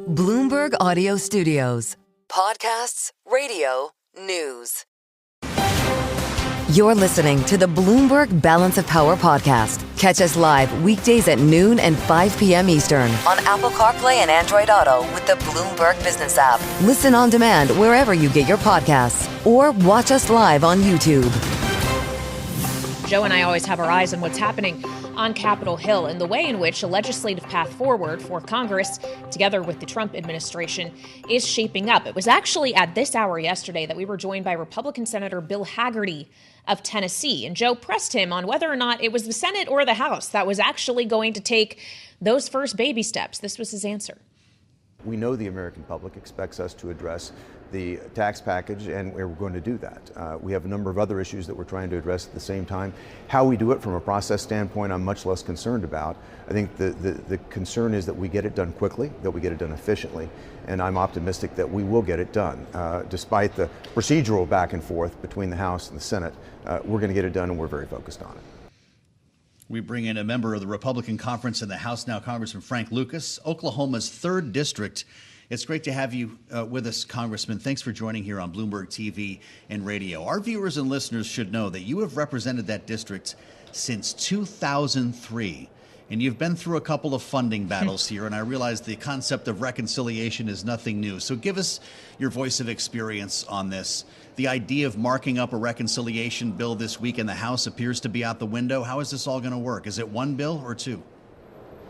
Bloomberg Audio Studios. Podcasts, radio, news. You're listening to the Bloomberg Balance of Power podcast. Catch us live weekdays at noon and 5 p.m. Eastern on Apple CarPlay and Android Auto with the Bloomberg Business app. Listen on demand wherever you get your podcasts or watch us live on YouTube. Joe and I always have our eyes on what's happening on Capitol Hill and the way in which a legislative path forward for Congress, together with the Trump administration, is shaping up. It was actually at this hour yesterday that we were joined by Republican Senator Bill Hagerty of Tennessee. And Joe pressed him on whether or not it was the Senate or the House that was actually going to take those first baby steps. This was his answer. We know the American public expects us to address the tax package, and we're going to do that. We have a number of other issues that we're trying to address at the same time. How we do it from a process standpoint, I'm much less concerned about. I think the concern is that we get it done quickly, that we get it done efficiently, and I'm optimistic that we will get it done. Despite the procedural back and forth between the House and the Senate, we're going to get it done, and we're very focused on it. We bring in a member of the Republican Conference in the House now, Congressman Frank Lucas, Oklahoma's 3rd District. It's great to have you with us, Congressman. Thanks for joining here on Bloomberg TV and radio. Our viewers and listeners should know that you have represented that district since 2003, and you've been through a couple of funding battles here, and I realize the concept of reconciliation is nothing new. So give us your voice of experience on this. The idea of marking up a reconciliation bill this week in the House appears to be out the window. How is this all going to work? Is it one bill or two?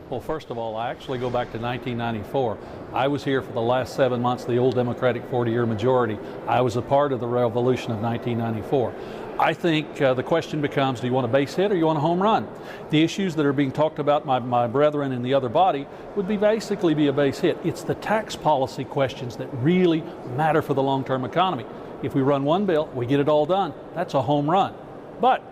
Well, first of all, I actually go back to 1994. I was here for the last 7 months, the old Democratic 40-year majority. I was a part of the revolution of 1994. I think the question becomes, do you want a base hit or you want a home run? The issues that are being talked about by my brethren in the other body would basically be a base hit. It's the tax policy questions that really matter for the long-term economy. If we run one bill, we get it all done. That's a home run. But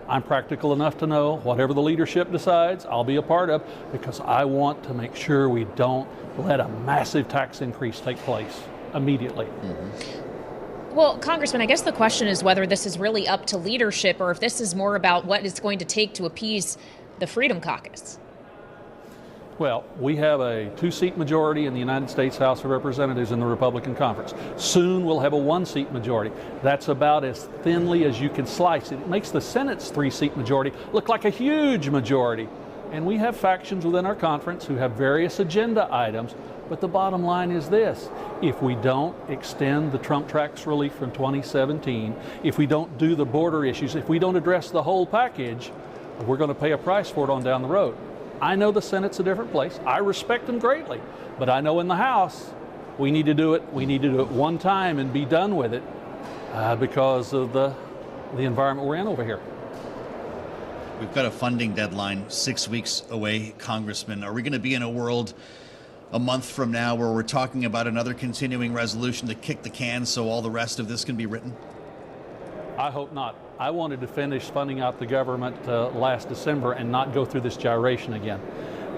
I'm practical enough to know whatever the leadership decides, I'll be a part of, because I want to make sure we don't let a massive tax increase take place immediately. Mm-hmm. Well, Congressman, I guess the question is whether this is really up to leadership or if this is more about what it's going to take to appease the Freedom Caucus. Well, we have a 2-seat majority in the United States House of Representatives in the Republican Conference. Soon we'll have a 1-seat majority. That's about as thinly as you can slice it. It makes the Senate's 3-seat majority look like a huge majority. And we have factions within our conference who have various agenda items. But the bottom line is this: if we don't extend the Trump tax relief from 2017, if we don't do the border issues, if we don't address the whole package, we're going to pay a price for it on down the road. I know the Senate's a different place. I respect them greatly. But I know in the House, we need to do it. We need to do it one time and be done with it because of the environment we're in over here. We've got a funding deadline 6 weeks away, Congressman. Are we going to be in a world a month from now where we're talking about another continuing resolution to kick the can so all the rest of this can be written? I hope not. I wanted to finish funding out the government last December and not go through this gyration again.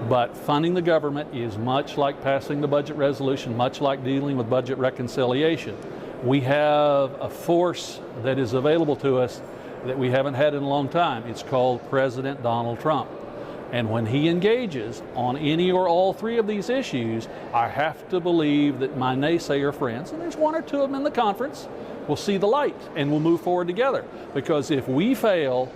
But funding the government is much like passing the budget resolution, much like dealing with budget reconciliation. We have a force that is available to us that we haven't had in a long time. It's called President Donald Trump. And when he engages on any or all 3 of these issues, I have to believe that my naysayer friends, and there's 1 or 2 of them in the conference, will see the light and we'll move forward together. Because if we fail,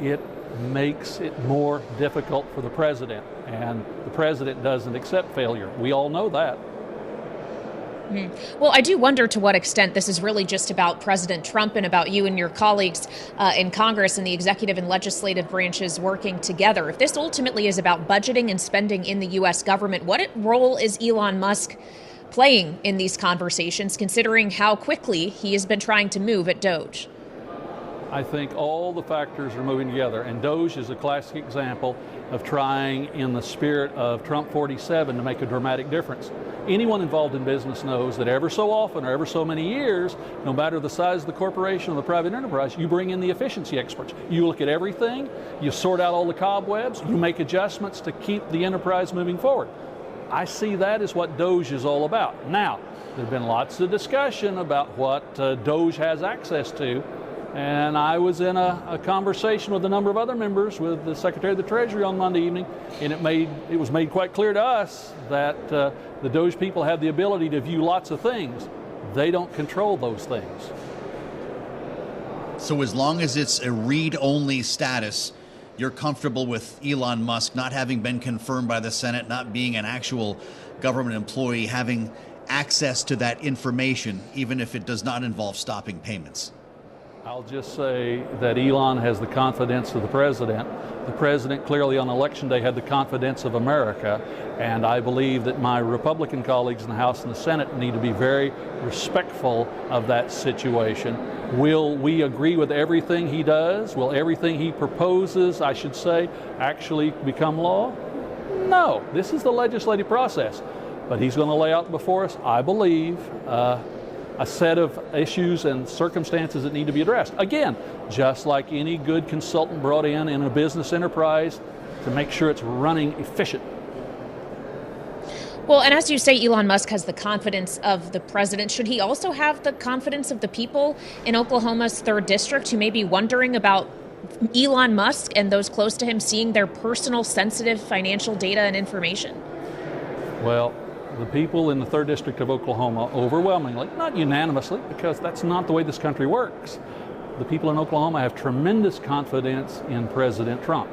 it makes it more difficult for the president. And the president doesn't accept failure. We all know that. Well, I do wonder to what extent this is really just about President Trump and about you and your colleagues in Congress and the executive and legislative branches working together. If this ultimately is about budgeting and spending in the U.S. government, what role is Elon Musk playing in these conversations, considering how quickly he has been trying to move at Doge? I think all the factors are moving together, and Doge is a classic example of trying in the spirit of Trump 47 to make a dramatic difference. Anyone involved in business knows that ever so often or ever so many years, no matter the size of the corporation or the private enterprise, you bring in the efficiency experts. You look at everything, you sort out all the cobwebs, you make adjustments to keep the enterprise moving forward. I see that as what Doge is all about. Now, there have been lots of discussion about what Doge has access to. And I was in a conversation with a number of other members with the Secretary of the Treasury on Monday evening, and it was made quite clear to us that the Doge people have the ability to view lots of things. They don't control those things. So as long as it's a read-only status, you're comfortable with Elon Musk not having been confirmed by the Senate, not being an actual government employee, having access to that information, even if it does not involve stopping payments? I'll just say that Elon has the confidence of the president. The president clearly on Election Day had the confidence of America, and I believe that my Republican colleagues in the House and the Senate need to be very respectful of that situation. Will we agree with everything he does? Will everything he proposes, I should say, actually become law? No. This is the legislative process. But he's going to lay out before us, I believe, a set of issues and circumstances that need to be addressed. Again, just like any good consultant brought in a business enterprise to make sure it's running efficient. Well, and as you say, Elon Musk has the confidence of the president. Should he also have the confidence of the people in Oklahoma's 3rd District who may be wondering about Elon Musk and those close to him seeing their personal, sensitive financial data and information? Well, the people in the 3rd District of Oklahoma overwhelmingly, not unanimously, because that's not the way this country works, the people in Oklahoma have tremendous confidence in President Trump.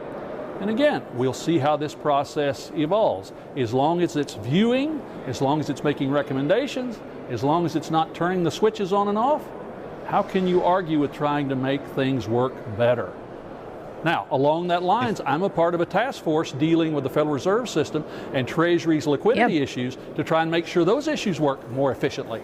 And again, we'll see how this process evolves. As long as it's viewing, as long as it's making recommendations, as long as it's not turning the switches on and off, how can you argue with trying to make things work better? Now, along that lines, I'm a part of a task force dealing with the Federal Reserve System and Treasury's liquidity issues to try and make sure those issues work more efficiently.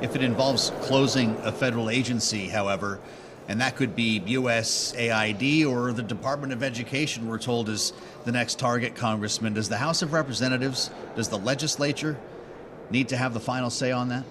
If it involves closing a federal agency, however, and that could be USAID or the Department of Education, we're told, is the next target, Congressman, does the House of Representatives, does the legislature need to have the final say on that?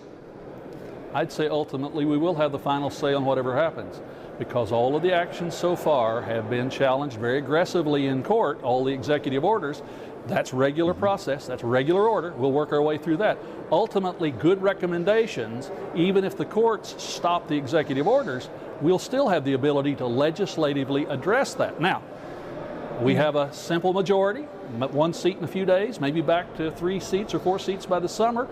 I'd say ultimately we will have the final say on whatever happens, because all of the actions so far have been challenged very aggressively in court, all the executive orders. That's regular process, that's regular order. We'll work our way through that. Ultimately, good recommendations, even if the courts stop the executive orders, we'll still have the ability to legislatively address that. Now, we have a simple majority, 1 seat in a few days, maybe back to 3 seats or 4 seats by the summer.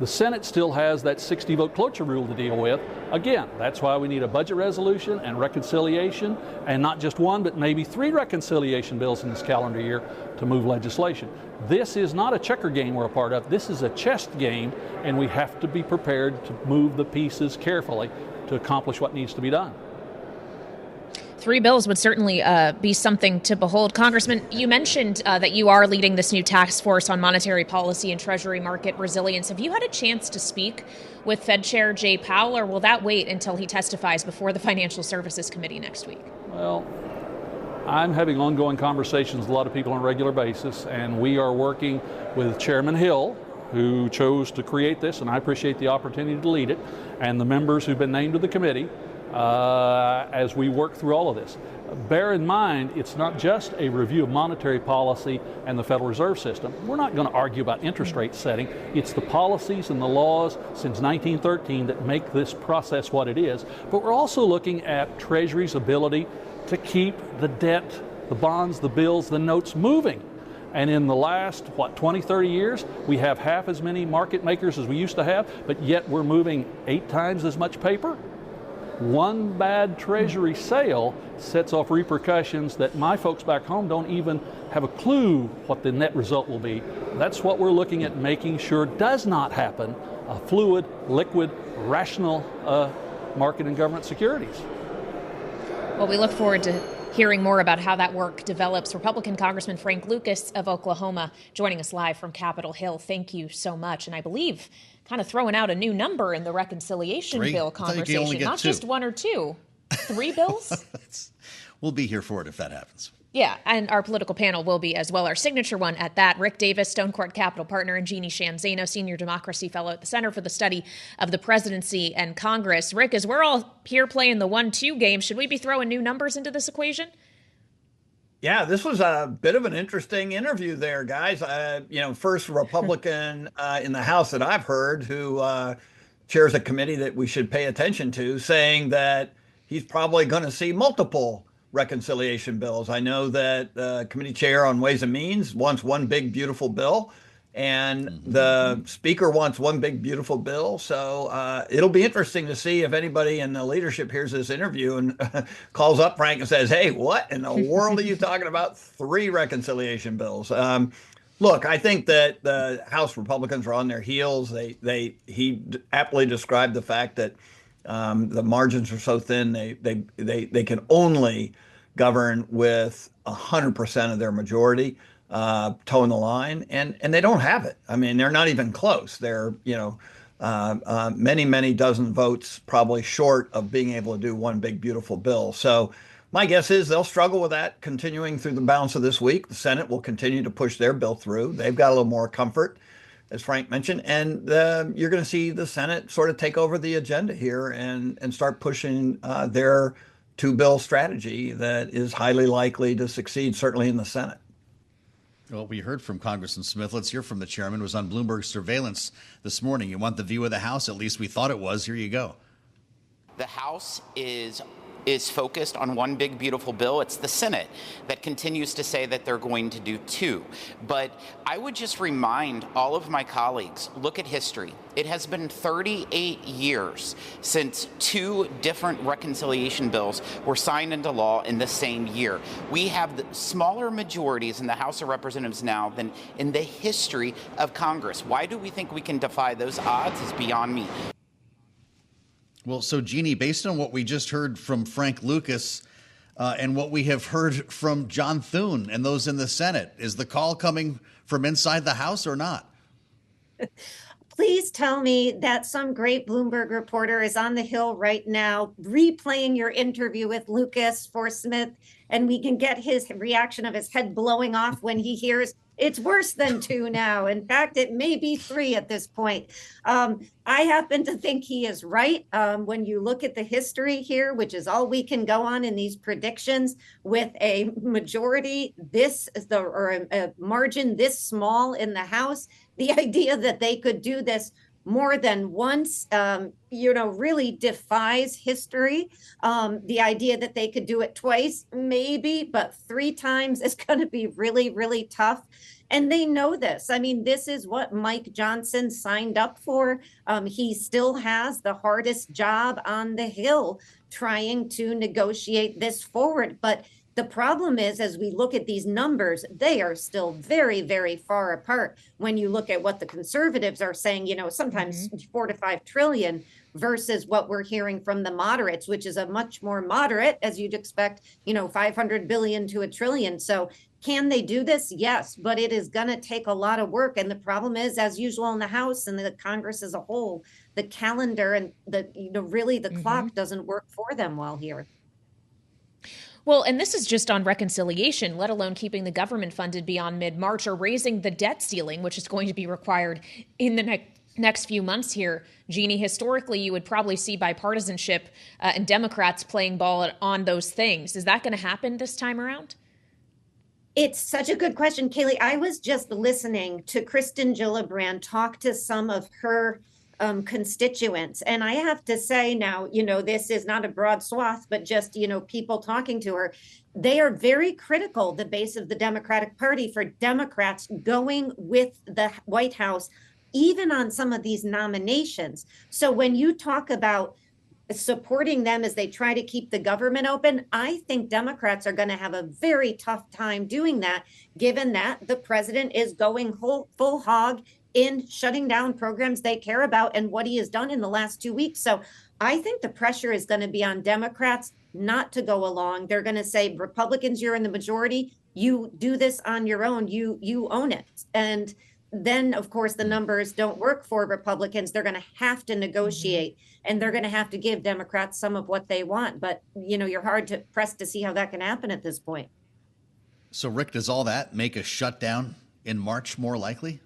The Senate still has that 60-vote cloture rule to deal with. Again, that's why we need a budget resolution and reconciliation, and not just 1, but maybe 3 reconciliation bills in this calendar year to move legislation. This is not a checker game we're a part of. This is a chess game, and we have to be prepared to move the pieces carefully to accomplish what needs to be done. 3 bills would certainly be something to behold. Congressman, you mentioned that you are leading this new task force on monetary policy and Treasury market resilience. Have you had a chance to speak with Fed Chair Jay Powell, or will that wait until he testifies before the Financial Services Committee next week? Well, I'm having ongoing conversations with a lot of people on a regular basis, and we are working with Chairman Hill, who chose to create this, and I appreciate the opportunity to lead it, and the members who've been named to the committee, as we work through all of this. Bear in mind, it's not just a review of monetary policy and the Federal Reserve System. We're not going to argue about interest rate setting. It's the policies and the laws since 1913 that make this process what it is. But we're also looking at Treasury's ability to keep the debt, the bonds, the bills, the notes moving. And in the last, 20, 30 years, we have half as many market makers as we used to have, but yet we're moving 8 times as much paper. One bad Treasury sale sets off repercussions that my folks back home don't even have a clue what the net result will be. That's what we're looking at making sure does not happen, a fluid, liquid, rational market and government securities. Well, we look forward to hearing more about how that work develops. Republican Congressman Frank Lucas of Oklahoma joining us live from Capitol Hill. Thank you so much. And I believe kind of throwing out a new number in the reconciliation 3? bill conversation. Not 2. Just 1 or 2. 3 bills? We'll be here for it if that happens. Yeah, and our political panel will be as well. Our signature one at that. Rick Davis, Stone Court Capital partner, and Jeanne Zaino, senior democracy fellow at the Center for the Study of the Presidency and Congress. Rick, as we're all here playing the 1-2 game, should we be throwing new numbers into this equation? Yeah, this was a bit of an interesting interview there, guys. First Republican in the House that I've heard who chairs a committee that we should pay attention to, saying that he's probably going to see multiple reconciliation bills. I know that the committee chair on Ways and Means wants one big, beautiful bill, and the speaker wants one big, beautiful bill. So it'll be interesting to see if anybody in the leadership hears this interview and calls up Frank and says, "Hey, what in the world are you talking about? 3 reconciliation bills?" Look, I think that the House Republicans are on their heels. He aptly described the fact that the margins are so thin. They can only govern with 100% of their majority, toeing the line, and they don't have it. I mean, they're not even close. They're many dozen votes probably short of being able to do one big beautiful bill. So my guess is they'll struggle with that continuing through the balance of this week. The Senate will continue to push their bill through. They've got a little more comfort, as Frank mentioned, and you're going to see the Senate sort of take over the agenda here and start pushing their 2-bill strategy that is highly likely to succeed, certainly in the Senate. Well, we heard from Congressman Smith. Let's hear from the chairman. It was on Bloomberg Surveillance this morning. You want the view of the House? At least we thought it was. Here you go. The House is focused on one big beautiful bill. It's the Senate that continues to say that they're going to do 2. But I would just remind all of my colleagues, look at history. It has been 38 years since 2 different reconciliation bills were signed into law in the same year. We have the smaller majorities in the House of Representatives now than in the history of Congress. Why do we think we can defy those odds is beyond me. Well, so Jeanne, based on what we just heard from Frank Lucas and what we have heard from John Thune and those in the Senate, is the call coming from inside the House or not? Please tell me that some great Bloomberg reporter is on the Hill right now replaying your interview with Lucas for Smith, and we can get his reaction of his head blowing off when he hears it's worse than 2 now. In fact, it may be 3 at this point. I happen to think he is right. When you look at the history here, which is all we can go on in these predictions, with a majority a margin this small in the House, the idea that they could do this more than once, really defies history. The idea that they could do it twice, maybe, but 3 times is going to be really, really tough. And they know this. I mean, this is what Mike Johnson signed up for. He still has the hardest job on the Hill trying to negotiate this forward. But the problem is, as we look at these numbers, they are still very, very far apart. When you look at what the conservatives are saying, sometimes 4 to 5 trillion versus what we're hearing from the moderates, which is a much more moderate, as you'd expect, 500 billion to $1 trillion. So can they do this? Yes, but it is going to take a lot of work. And the problem is, as usual in the House and the Congress as a whole, the calendar and the clock doesn't work for them well here. Well, and this is just on reconciliation, let alone keeping the government funded beyond mid-March or raising the debt ceiling, which is going to be required in the next few months here. Jeanne, historically, you would probably see bipartisanship and Democrats playing ball on those things. Is that going to happen this time around? It's such a good question, Kailey. I was just listening to Kristen Gillibrand talk to some of her constituents. And I have to say now, this is not a broad swath, but just, people talking to her. They are very critical, the base of the Democratic Party, for Democrats going with the White House, even on some of these nominations. So when you talk about supporting them as they try to keep the government open, I think Democrats are going to have a very tough time doing that, given that the president is going full hog in shutting down programs they care about and what he has done in the last 2 weeks. So I think the pressure is going to be on Democrats not to go along. They're going to say, Republicans, you're in the majority. You do this on your own. You own it. And then, of course, the numbers don't work for Republicans. They're going to have to negotiate, and they're going to have to give Democrats some of what they want. But, you're hard to press to see how that can happen at this point. So, Rick, does all that make a shutdown in March more likely?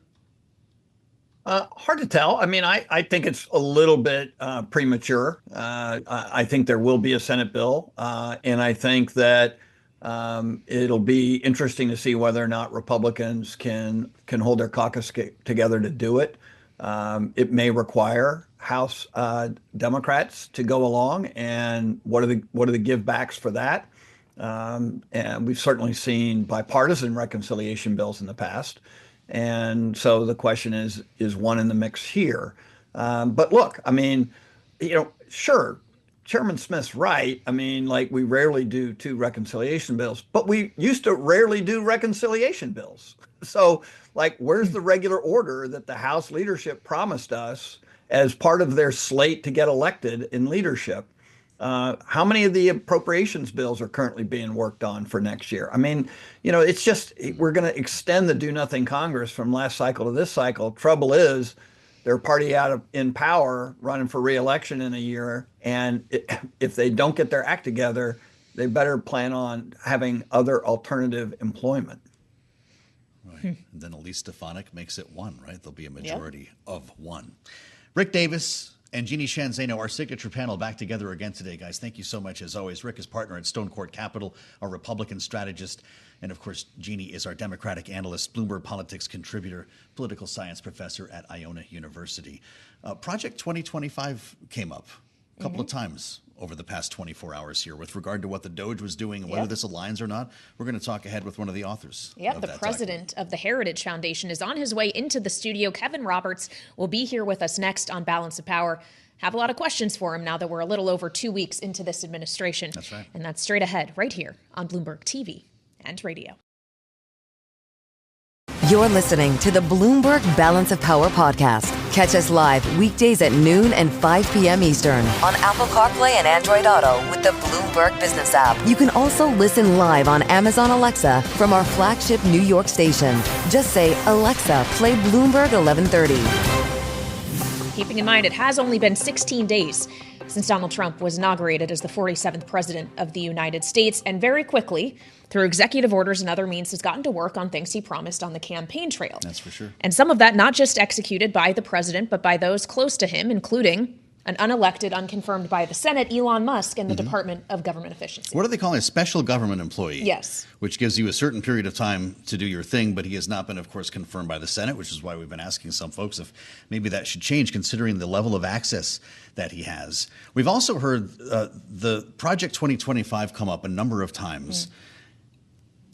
Hard to tell. I mean, I think it's a little bit premature. I think there will be a Senate bill, and I think that it'll be interesting to see whether or not Republicans can hold their caucus together to do it. It may require House Democrats to go along, and what are the givebacks for that? And we've certainly seen bipartisan reconciliation bills in the past, and so the question is one in the mix here? But look, I mean, sure, Chairman Smith's right. I mean, like, we rarely do 2 reconciliation bills, but we used to rarely do reconciliation bills. So, like, where's the regular order that the House leadership promised us as part of their slate to get elected in leadership? How many of the appropriations bills are currently being worked on for next year? I mean, it's just, we're going to extend the do-nothing Congress from last cycle to this cycle. Trouble is, their party in power running for re-election in a year, and if they don't get their act together, they better plan on having other alternative employment. Right. And then Elise Stefanik makes it 1, right? There'll be a majority of 1. Rick Davis and Jeanne Zaino, our signature panel, back together again today, guys. Thank you so much, as always. Rick is partner at Stone Court Capital, a Republican strategist. And, of course, Jeanne is our Democratic analyst, Bloomberg politics contributor, political science professor at Iona University. Project 2025 came up a couple of times over the past 24 hours here with regard to what the Doge was doing and whether this aligns or not. We're going to talk ahead with one of the authors. Yep, the president of the Heritage Foundation is on his way into the studio. Kevin Roberts will be here with us next on Balance of Power. Have a lot of questions for him now that we're a little over 2 weeks into this administration. That's right. And that's straight ahead right here on Bloomberg TV and radio. You're listening to the Bloomberg Balance of Power podcast. Catch us live weekdays at noon and 5 p.m. Eastern on Apple CarPlay and Android Auto with the Bloomberg Business app. You can also listen live on Amazon Alexa from our flagship New York station. Just say, Alexa, play Bloomberg 1130. Keeping in mind, it has only been 16 days since Donald Trump was inaugurated as the 47th president of the United States, and very quickly, through executive orders and other means, has gotten to work on things he promised on the campaign trail. That's for sure. And some of that not just executed by the president, but by those close to him, including an unelected, unconfirmed by the Senate, Elon Musk, and the Department of Government Efficiency. What do they call it? A special government employee? Yes. Which gives you a certain period of time to do your thing, but he has not been, of course, confirmed by the Senate, which is why we've been asking some folks if maybe that should change, considering the level of access that he has. We've also heard the Project 2025 come up a number of times.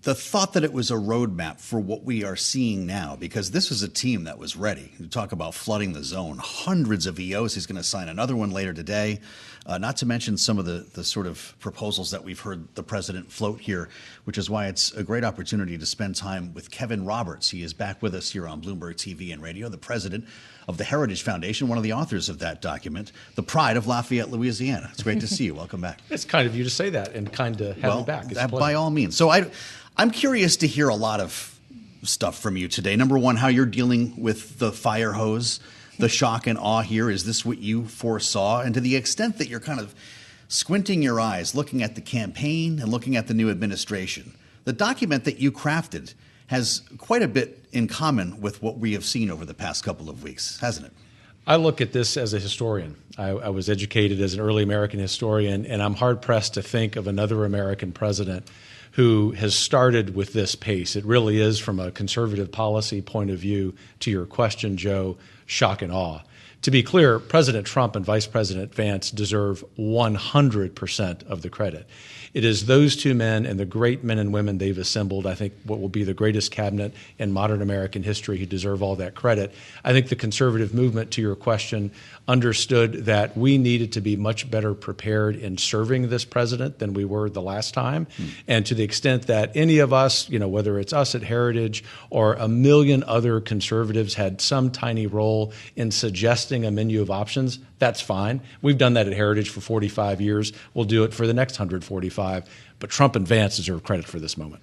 The thought that it was a roadmap for what we are seeing now, because this was a team that was ready. You talk about flooding the zone, hundreds of EOs. He's going to sign another one later today, not to mention some of the sort of proposals that we've heard the president float here, which is why it's a great opportunity to spend time with Kevin Roberts. He is back with us here on Bloomberg TV and radio, the president of the Heritage Foundation, one of the authors of that document, the pride of Lafayette, Louisiana. It's great to see you. Welcome back. It's kind of you to say that and kind of have me back. It's by all means. So I'm curious to hear a lot of stuff from you today. Number one, how you're dealing with the fire hose, the shock and awe here. Is this what you foresaw? And to the extent that you're kind of squinting your eyes, looking at the campaign and looking at the new administration, the document that you crafted has quite a bit in common with what we have seen over the past couple of weeks, hasn't it? I look at this as a historian. I was educated as an early American historian, and I'm hard-pressed to think of another American president who has started with this pace. It really is, from a conservative policy point of view, to your question, Joe, shock and awe. To be clear, President Trump and Vice President Vance deserve 100% of the credit. It is those two men and the great men and women they've assembled, I think what will be the greatest cabinet in modern American history, who deserve all that credit. I think the conservative movement, to your question, understood that we needed to be much better prepared in serving this president than we were the last time. And to the extent that any of us, whether it's us at Heritage or a million other conservatives, had some tiny role in suggesting a menu of options, that's fine. We've done that at Heritage for 45 years. We'll do it for the next 145. But Trump and Vance deserve credit for this moment.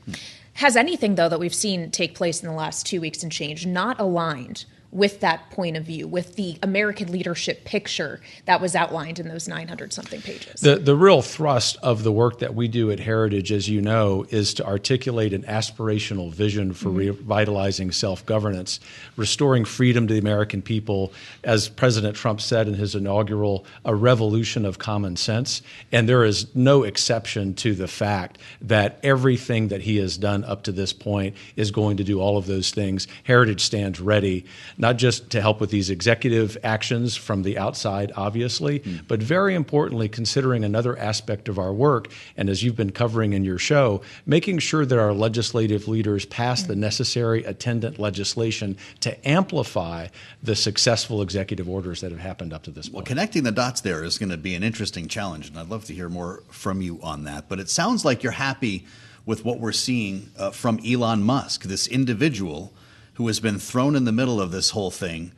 Has anything, though, that we've seen take place in the last 2 weeks and change not aligned with that point of view, with the American leadership picture that was outlined in those 900-something pages? The real thrust of the work that we do at Heritage, as you know, is to articulate an aspirational vision for revitalizing self-governance, restoring freedom to the American people, as President Trump said in his inaugural, a revolution of common sense. And there is no exception to the fact that everything that he has done up to this point is going to do all of those things. Heritage stands ready, not just to help with these executive actions from the outside, obviously, but very importantly, considering another aspect of our work, and as you've been covering in your show, making sure that our legislative leaders pass the necessary attendant legislation to amplify the successful executive orders that have happened up to this point. Well, connecting the dots there is going to be an interesting challenge, and I'd love to hear more from you on that. But it sounds like you're happy with what we're seeing from Elon Musk, this individual who has been thrown in the middle of this whole thing.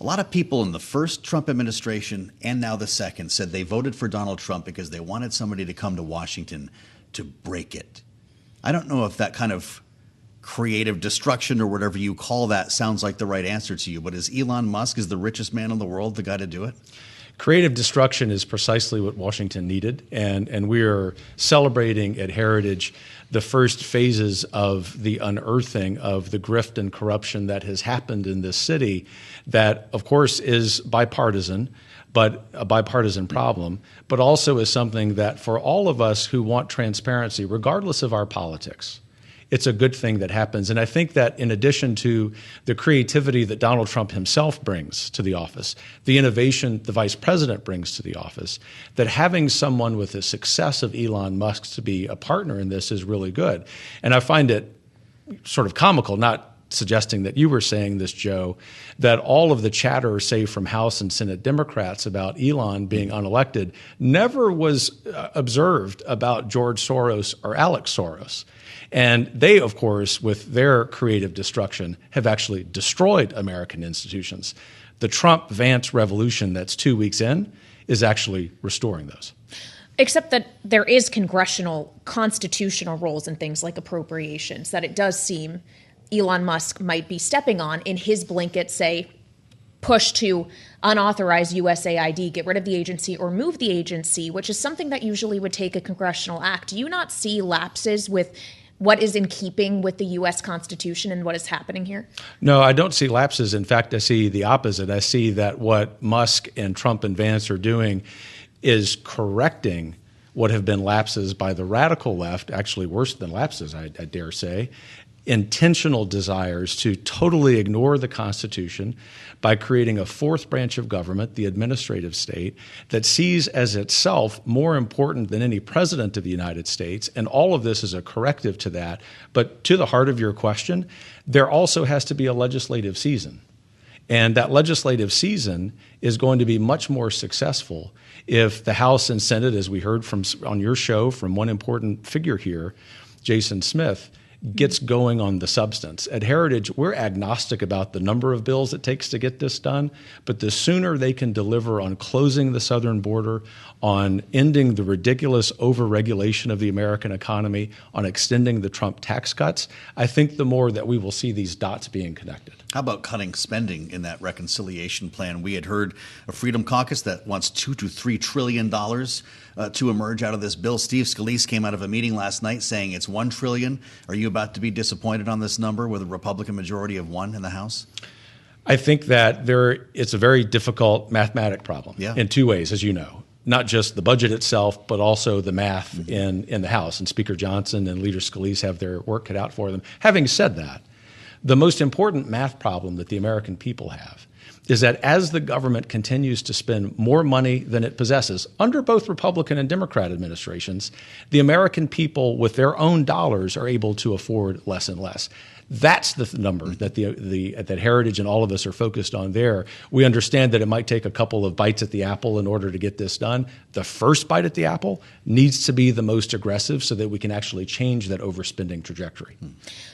A lot of people in the first Trump administration and now the second said they voted for Donald Trump because they wanted somebody to come to Washington to break it. I don't know if that kind of creative destruction or whatever you call that sounds like the right answer to you, but is Elon Musk, is the richest man in the world, the guy to do it? Creative destruction is precisely what Washington needed, and we are celebrating at Heritage the first phases of the unearthing of the grift and corruption that has happened in this city that, of course, is bipartisan, but a bipartisan problem, but also is something that for all of us who want transparency, regardless of our politics, it's a good thing that happens. And I think that in addition to the creativity that Donald Trump himself brings to the office, the innovation the vice president brings to the office, that having someone with the success of Elon Musk to be a partner in this is really good. And I find it sort of comical, not suggesting that you were saying this, Joe, that all of the chatter, say, from House and Senate Democrats about Elon being unelected never was observed about George Soros or Alex Soros. And they, of course, with their creative destruction, have actually destroyed American institutions. The Trump-Vance revolution that's 2 weeks in is actually restoring those. Except that there is congressional constitutional roles in things like appropriations that it does seem Elon Musk might be stepping on in his blanket, say, push to unauthorized USAID, get rid of the agency or move the agency, which is something that usually would take a congressional act. Do you not see lapses with what is in keeping with the U.S. Constitution and what is happening here? No, I don't see lapses. In fact, I see the opposite. I see that what Musk and Trump and Vance are doing is correcting what have been lapses by the radical left, actually worse than lapses, I dare say, intentional desires to totally ignore the Constitution by creating a fourth branch of government, the administrative state, that sees as itself more important than any president of the United States. And all of this is a corrective to that. But to the heart of your question, there also has to be a legislative season. And that legislative season is going to be much more successful if the House and Senate, as we heard from on your show from one important figure here, Jason Smith, gets going on the substance. At Heritage, we're agnostic about the number of bills it takes to get this done, but the sooner they can deliver on closing the southern border, on ending the ridiculous overregulation of the American economy, on extending the Trump tax cuts, I think the more that we will see these dots being connected. How about cutting spending in that reconciliation plan? We had heard a Freedom Caucus that wants $2 to $3 trillion to emerge out of this bill. Steve Scalise came out of a meeting last night saying it's $1 trillion. Are you about to be disappointed on this number with a Republican majority of 1 in the House? I think that it's a very difficult mathematic problem in two ways, as you know. Not just the budget itself, but also the math in the House. And Speaker Johnson and Leader Scalise have their work cut out for them. Having said that, the most important math problem that the American people have is that as the government continues to spend more money than it possesses under both Republican and Democrat administrations, the American people with their own dollars are able to afford less and less. That's the number that that Heritage and all of us are focused on there. We understand that it might take a couple of bites at the apple in order to get this done. The first bite at the apple needs to be the most aggressive so that we can actually change that overspending trajectory.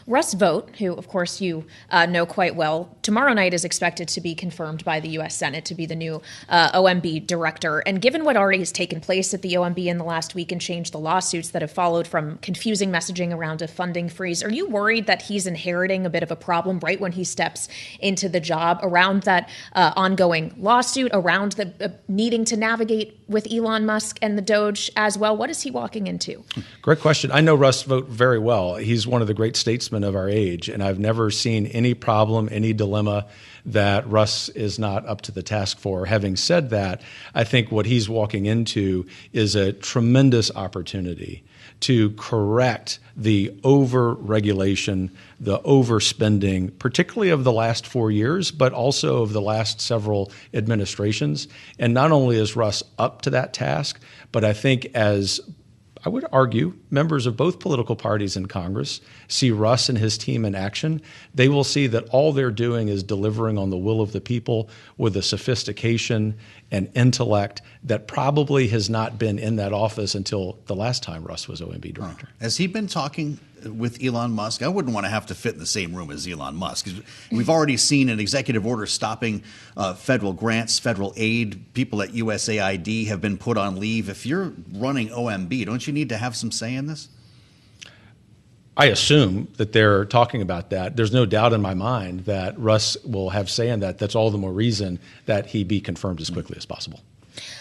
Russ Vought, who, of course, you know quite well, tomorrow night is expected to be confirmed by the U.S. Senate to be the new OMB director. And given what already has taken place at the OMB in the last week and change, the lawsuits that have followed from confusing messaging around a funding freeze, are you worried that he's inheriting a bit of a problem right when he steps into the job around that ongoing lawsuit, around the needing to navigate with Elon Musk and the Doge as well? What is he walking into? Great question. I know Russ Vought very well. He's one of the great statesmen of our age, and I've never seen any problem, any dilemma that Russ is not up to the task for. Having said that, I think what he's walking into is a tremendous opportunity to correct the over-regulation, the overspending, particularly of the last 4 years, but also of the last several administrations. And not only is Russ up to that task, but I think as I would argue members of both political parties in Congress see Russ and his team in action, they will see that all they're doing is delivering on the will of the people with a sophistication and intellect that probably has not been in that office until the last time Russ was OMB director. Has he been talking with Elon Musk? I wouldn't want to have to fit in the same room as Elon Musk. We've already seen an executive order stopping federal grants, federal aid. People at USAID have been put on leave. If you're running OMB, don't you need to have some say in this? I assume that they're talking about that. There's no doubt in my mind that Russ will have say in that. That's all the more reason that he be confirmed as quickly as possible.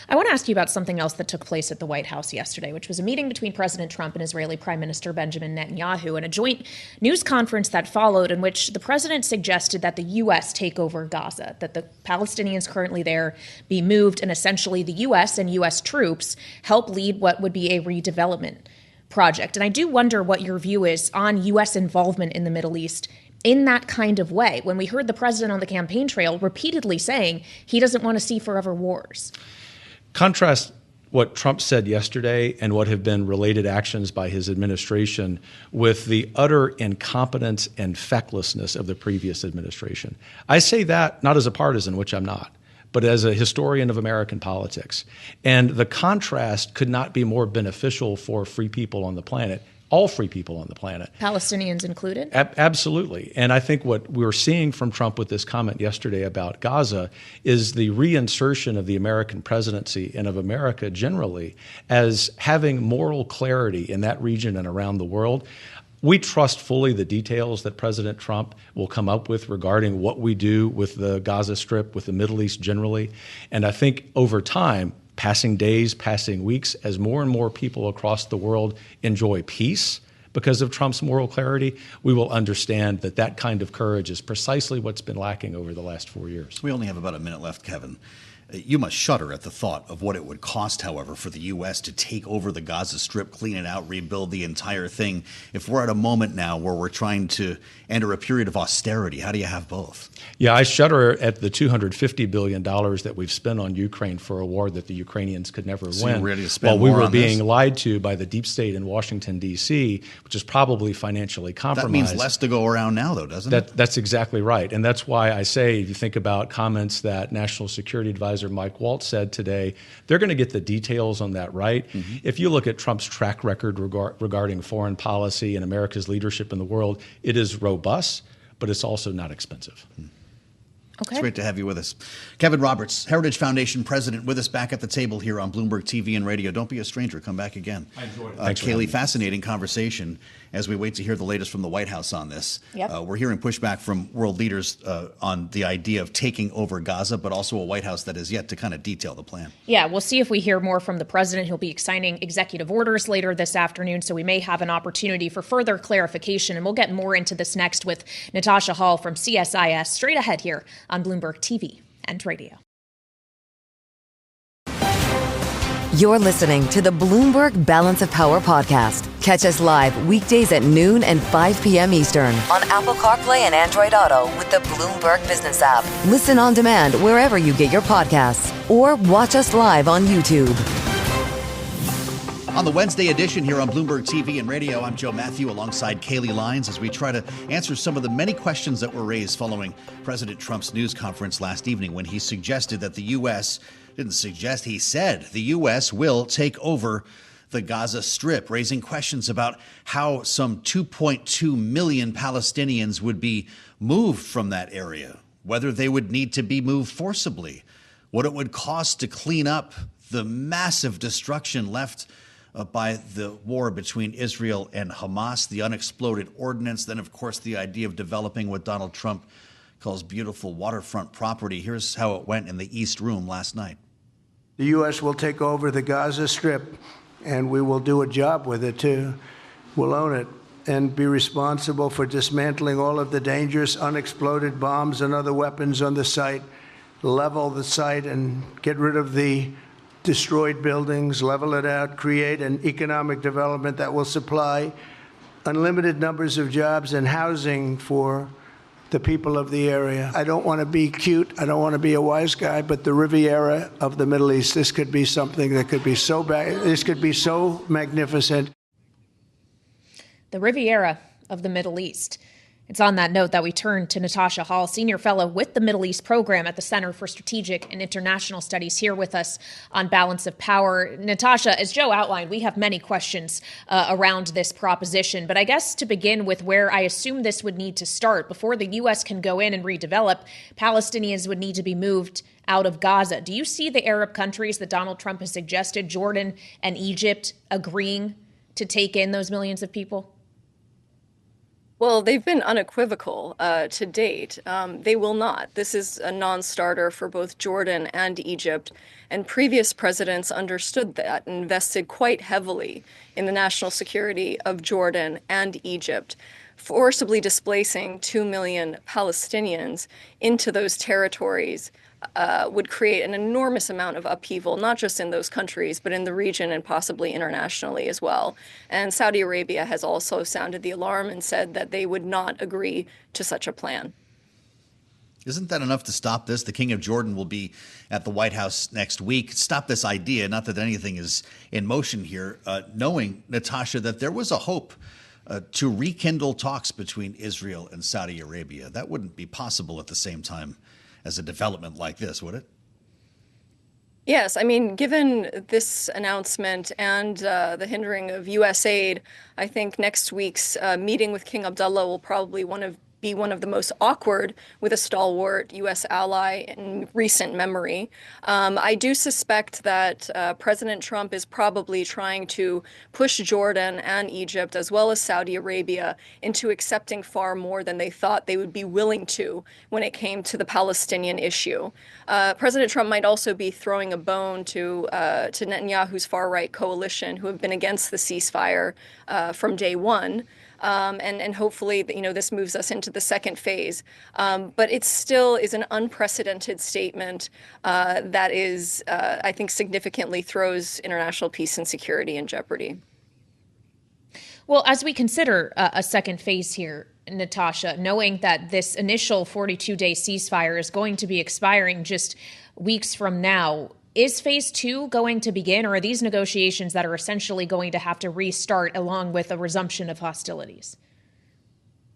I want to ask you about something else that took place at the White House yesterday, which was a meeting between President Trump and Israeli Prime Minister Benjamin Netanyahu, and a joint news conference that followed in which the president suggested that the U.S. take over Gaza, that the Palestinians currently there be moved, and essentially the U.S. and U.S. troops help lead what would be a redevelopment project. And I do wonder what your view is on U.S. involvement in the Middle East in that kind of way, when we heard the president on the campaign trail repeatedly saying he doesn't want to see forever wars. Contrast what Trump said yesterday and what have been related actions by his administration with the utter incompetence and fecklessness of the previous administration. I say that not as a partisan, which I'm not, but as a historian of American politics. And the contrast could not be more beneficial for free people on the planet, all free people on the planet. Palestinians included? Absolutely. And I think what we're seeing from Trump with this comment yesterday about Gaza is the reinsertion of the American presidency and of America generally as having moral clarity in that region and around the world. We trust fully the details that President Trump will come up with regarding what we do with the Gaza Strip, with the Middle East generally. And I think over time, passing days, passing weeks, as more and more people across the world enjoy peace because of Trump's moral clarity, we will understand that that kind of courage is precisely what's been lacking over the last 4 years. We only have about a minute left, Kevin. You must shudder at the thought of what it would cost, however, for the U.S. to take over the Gaza Strip, clean it out, rebuild the entire thing. If we're at a moment now where we're trying to enter a period of austerity, how do you have both? Yeah, I shudder at the $250 billion that we've spent on Ukraine for a war that the Ukrainians could never win. You're ready to spend while we more were on being this? lied to by the deep state in Washington, D.C., which is probably financially compromised. That means less to go around now, though, doesn't it? That's exactly right. And that's why I say, if you think about comments that National Security Advisor Mike Waltz said today, they're going to get the details on that right. Mm-hmm. If you look at Trump's track record regarding foreign policy and America's leadership in the world, it is robust, but it's also not expensive. Okay. It's great to have you with us. Kevin Roberts, Heritage Foundation president, with us back at the table here on Bloomberg TV and radio. Don't be a stranger. Come back again. I enjoyed it. Kailey, fascinating conversation as we wait to hear the latest from the White House on this. Yep. We're hearing pushback from world leaders on the idea of taking over Gaza, but also a White House that is yet to kind of detail the plan. Yeah, we'll see if we hear more from the president. He'll be signing executive orders later this afternoon, so we may have an opportunity for further clarification. And we'll get more into this next with Natasha Hall from CSIS straight ahead here on Bloomberg TV and radio. You're listening to the Bloomberg Balance of Power podcast. Catch us live weekdays at noon and 5 p.m. Eastern on Apple CarPlay and Android Auto with the Bloomberg Business app. Listen on demand wherever you get your podcasts or watch us live on YouTube. On the Wednesday edition here on Bloomberg TV and radio, I'm Mathieu alongside Kailey, Leinz as we try to answer some of the many questions that were raised following President Trump's news conference last evening when he suggested that the U.S. He said the U.S. will take over the Gaza Strip, raising questions about how some 2.2 million Palestinians would be moved from that area, whether they would need to be moved forcibly, what it would cost to clean up the massive destruction left by the war between Israel and Hamas, the unexploded ordnance, then, of course, the idea of developing what Donald Trump calls beautiful waterfront property. Here's how it went in the East Room last night. The U.S. will take over the Gaza Strip, and we will do a job with it, too. We'll own it and be responsible for dismantling all of the dangerous unexploded bombs and other weapons on the site, level the site, and get rid of the destroyed buildings, level it out, create an economic development that will supply unlimited numbers of jobs and housing for the people of the area. I don't want to be cute. I don't want to be a wise guy, but the Riviera of the Middle East, this could be something that could be so bad. This could be so magnificent. The Riviera of the Middle East. It's on that note that we turn to Natasha Hall, Senior Fellow with the Middle East Program at the Center for Strategic and International Studies, here with us on Balance of Power. Natasha, as Joe outlined, we have many questions around this proposition, but I guess to begin with where I assume this would need to start, before the U.S. can go in and redevelop, Palestinians would need to be moved out of Gaza. Do you see the Arab countries that Donald Trump has suggested, Jordan and Egypt, agreeing to take in those millions of people? Well, they've been unequivocal to date. They will not. This is a non-starter for both Jordan and Egypt, and previous presidents understood that and invested quite heavily in the national security of Jordan and Egypt, forcibly displacing 2 million Palestinians into those territories. Would create an enormous amount of upheaval, not just in those countries, but in the region and possibly internationally as well. And Saudi Arabia has also sounded the alarm and said that they would not agree to such a plan. Isn't that enough to stop this? The King of Jordan will be at the White House next week. Stop this idea, not that anything is in motion here, knowing, Natasha, that there was a hope to rekindle talks between Israel and Saudi Arabia. That wouldn't be possible at the same time as a development like this, would it? Yes, I mean, given this announcement and the hindering of U.S. aid, I think next week's meeting with King Abdullah will probably be one of the most awkward with a stalwart U.S. ally in recent memory. I do suspect that President Trump is probably trying to push Jordan and Egypt, as well as Saudi Arabia, into accepting far more than they thought they would be willing to when it came to the Palestinian issue. President Trump might also be throwing a bone to Netanyahu's far-right coalition, who have been against the ceasefire from day one. And hopefully, this moves us into the second phase. But it still is an unprecedented statement that is, I think, significantly throws international peace and security in jeopardy. Well, as we consider a second phase here, Natasha, knowing that this initial 42-day ceasefire is going to be expiring just weeks from now, is phase two going to begin, or are these negotiations that are essentially going to have to restart along with a resumption of hostilities?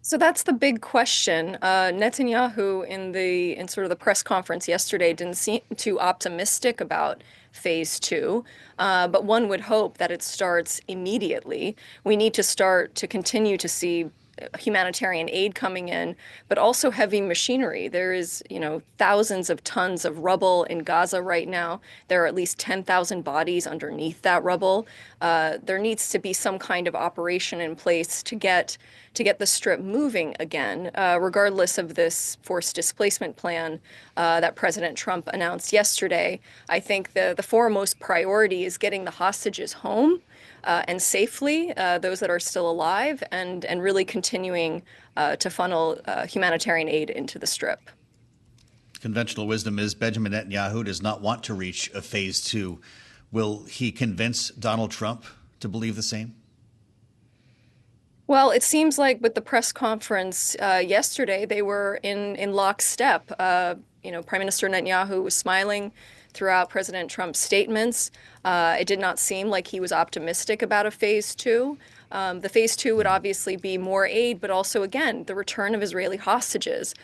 So that's the big question. Netanyahu in sort of the press conference yesterday didn't seem too optimistic about phase two, but one would hope that it starts immediately. We need to start to continue to see humanitarian aid coming in, but also heavy machinery. There is, thousands of tons of rubble in Gaza right now. There are at least 10,000 bodies underneath that rubble. There needs to be some kind of operation in place to get the strip moving again, regardless of this forced displacement plan that President Trump announced yesterday. I think the foremost priority is getting the hostages home and safely, those that are still alive, and really continuing to funnel humanitarian aid into the Strip. Conventional wisdom is Benjamin Netanyahu does not want to reach a phase two. Will he convince Donald Trump to believe the same? Well, it seems like with the press conference yesterday, they were in lockstep. Prime Minister Netanyahu was smiling throughout President Trump's statements. It did not seem like he was optimistic about a phase two. The phase two would obviously be more aid, but also, again, the return of Israeli hostages,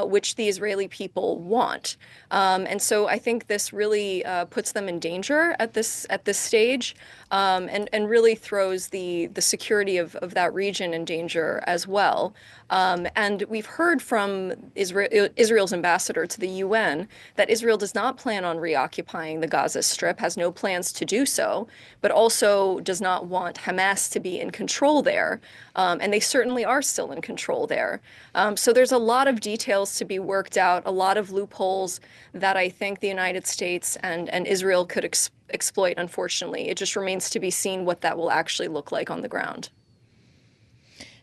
which the Israeli people want. And so I think this really puts them in danger at this stage, and really throws the security of that region in danger as well. And we've heard from Israel's ambassador to the UN that Israel does not plan on reoccupying the Gaza Strip, has no plans to do so, but also does not want Hamas to be in control there. And they certainly are still in control there. So there's a lot of details to be worked out, a lot of loopholes that I think the United States and Israel could exploit, unfortunately. It just remains to be seen what that will actually look like on the ground.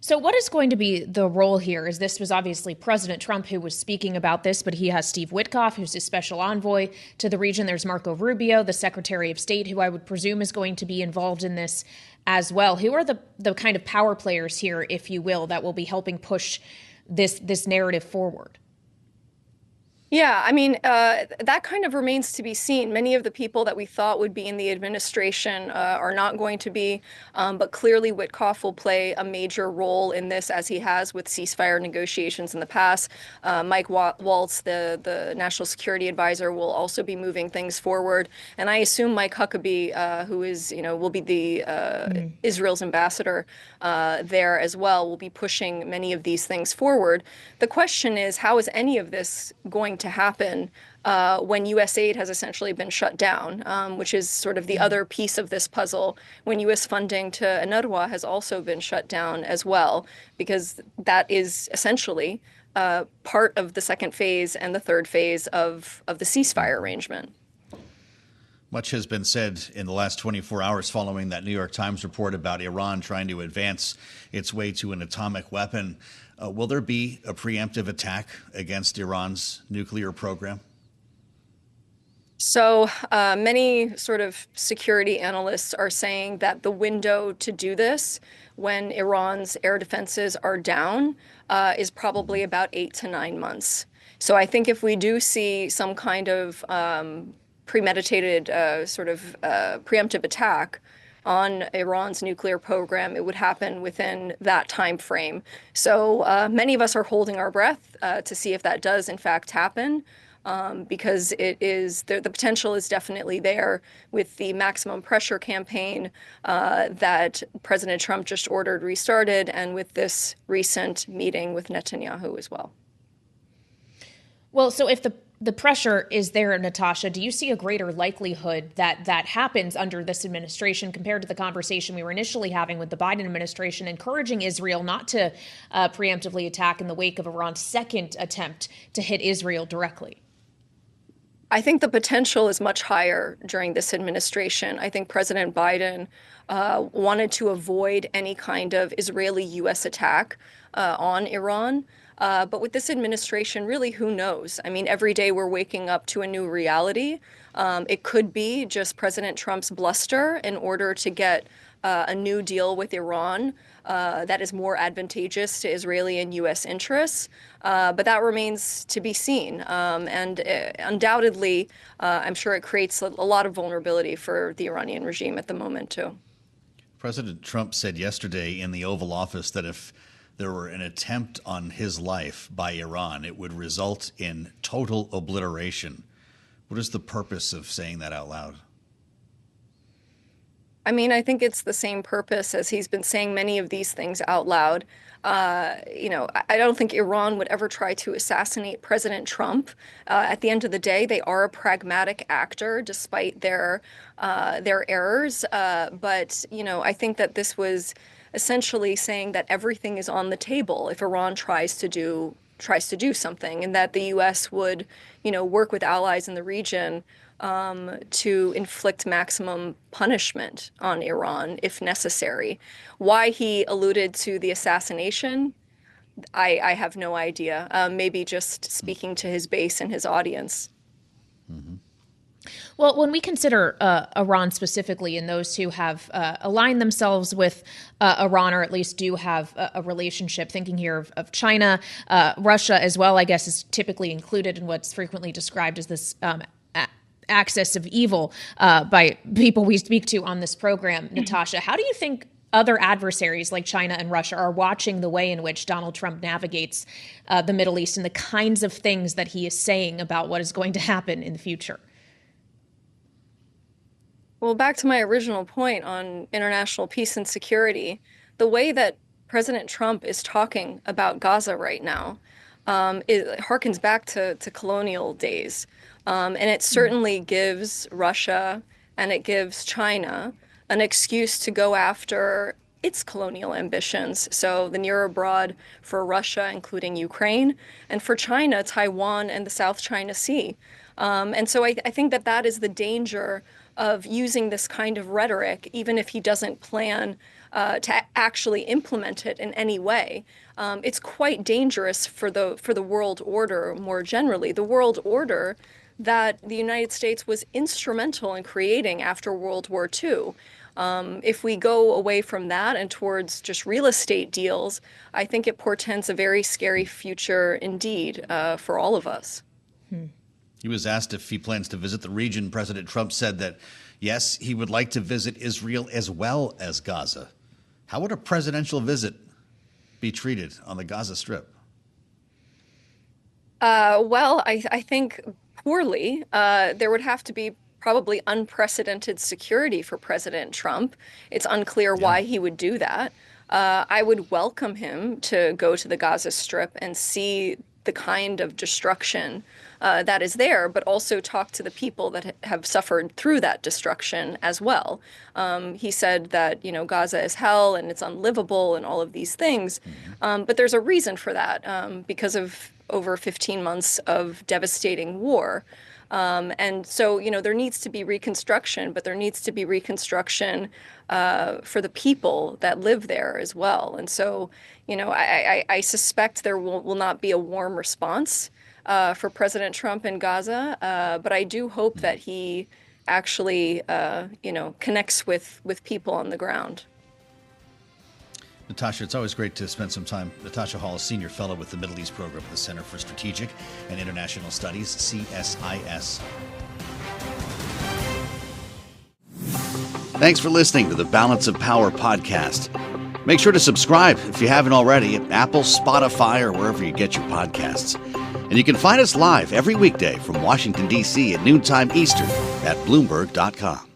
So what is going to be the role here? As this was obviously President Trump who was speaking about this, but he has Steve Witkoff, who's his special envoy to the region. There's Marco Rubio, the Secretary of State, who I would presume is going to be involved in this as well. Who are the kind of power players here, if you will, that will be helping push this narrative forward? Yeah, I mean, that kind of remains to be seen. Many of the people that we thought would be in the administration are not going to be, but clearly Witkoff will play a major role in this, as he has with ceasefire negotiations in the past. Mike Waltz, the National Security Advisor, will also be moving things forward. And I assume Mike Huckabee, who is, will be the Israel's ambassador there as well, will be pushing many of these things forward. The question is, how is any of this going to happen when U.S. aid has essentially been shut down, which is sort of the other piece of this puzzle, when U.S. funding to UNRWA has also been shut down as well, because that is essentially part of the second phase and the third phase of the ceasefire arrangement. Much has been said in the last 24 hours following that New York Times report about Iran trying to advance its way to an atomic weapon. Will there be a preemptive attack against Iran's nuclear program? So many sort of security analysts are saying that the window to do this, when Iran's air defenses are down, is probably about 8 to 9 months. So I think if we do see some kind of premeditated preemptive attack on Iran's nuclear program, it would happen within that time frame. So many of us are holding our breath to see if that does in fact happen, because it is the potential is definitely there with the maximum pressure campaign that President Trump just ordered restarted, and with this recent meeting with Netanyahu as well. Well, so if the pressure is there, Natasha, do you see a greater likelihood that that happens under this administration compared to the conversation we were initially having with the Biden administration, encouraging Israel not to preemptively attack in the wake of Iran's second attempt to hit Israel directly? I think the potential is much higher during this administration. I think President Biden wanted to avoid any kind of Israeli-U.S. attack on Iran. But with this administration, really, who knows? I mean, every day we're waking up to a new reality. It could be just President Trump's bluster in order to get a new deal with Iran that is more advantageous to Israeli and U.S. interests. But that remains to be seen. And undoubtedly, I'm sure it creates a lot of vulnerability for the Iranian regime at the moment, too. President Trump said yesterday in the Oval Office that if there were an attempt on his life by Iran, it would result in total obliteration. What is the purpose of saying that out loud? I mean, I think it's the same purpose as he's been saying many of these things out loud. I don't think Iran would ever try to assassinate President Trump. At the end of the day, they are a pragmatic actor, despite their errors. But I think that this was essentially saying that everything is on the table if Iran tries to do something, and that the U.S. would, work with allies in the region to inflict maximum punishment on Iran if necessary. Why he alluded to the assassination, I have no idea. Maybe just speaking to his base and his audience. Mm-hmm. Well, when we consider Iran specifically, and those who have aligned themselves with Iran, or at least do have a relationship, thinking here of China, Russia as well, I guess, is typically included in what's frequently described as this axis of evil by people we speak to on this program. Natasha, how do you think other adversaries like China and Russia are watching the way in which Donald Trump navigates the Middle East and the kinds of things that he is saying about what is going to happen in the future? Well, back to my original point on international peace and security, the way that President Trump is talking about Gaza right now, it harkens back to colonial days. And it certainly gives Russia and it gives China an excuse to go after its colonial ambitions. So the near abroad for Russia, including Ukraine, and for China, Taiwan and the South China Sea. And so I think that is the danger of using this kind of rhetoric, even if he doesn't plan to actually implement it in any way. It's quite dangerous for the world order more generally. The world order that the United States was instrumental in creating after World War II. If we go away from that and towards just real estate deals, I think it portends a very scary future indeed for all of us. He was asked if he plans to visit the region. President Trump said that, yes, he would like to visit Israel as well as Gaza. How would a presidential visit be treated on the Gaza Strip? Well, I think poorly. There would have to be probably unprecedented security for President Trump. It's unclear why he would do that. I would welcome him to go to the Gaza Strip and see the kind of destruction that is there, but also talk to the people that have suffered through that destruction as well. He said that, Gaza is hell and it's unlivable and all of these things. But there's a reason for that because of over 15 months of devastating war. And so, there needs to be reconstruction, but there needs to be reconstruction for the people that live there as well. And so, I suspect there will not be a warm response for President Trump in Gaza, but I do hope that he actually, connects with people on the ground. Natasha, it's always great to spend some time. Natasha Hall is Senior Fellow with the Middle East Program at the Center for Strategic and International Studies, CSIS. Thanks for listening to the Balance of Power podcast. Make sure to subscribe if you haven't already at Apple, Spotify, or wherever you get your podcasts. And you can find us live every weekday from Washington, D.C. at noontime Eastern at Bloomberg.com.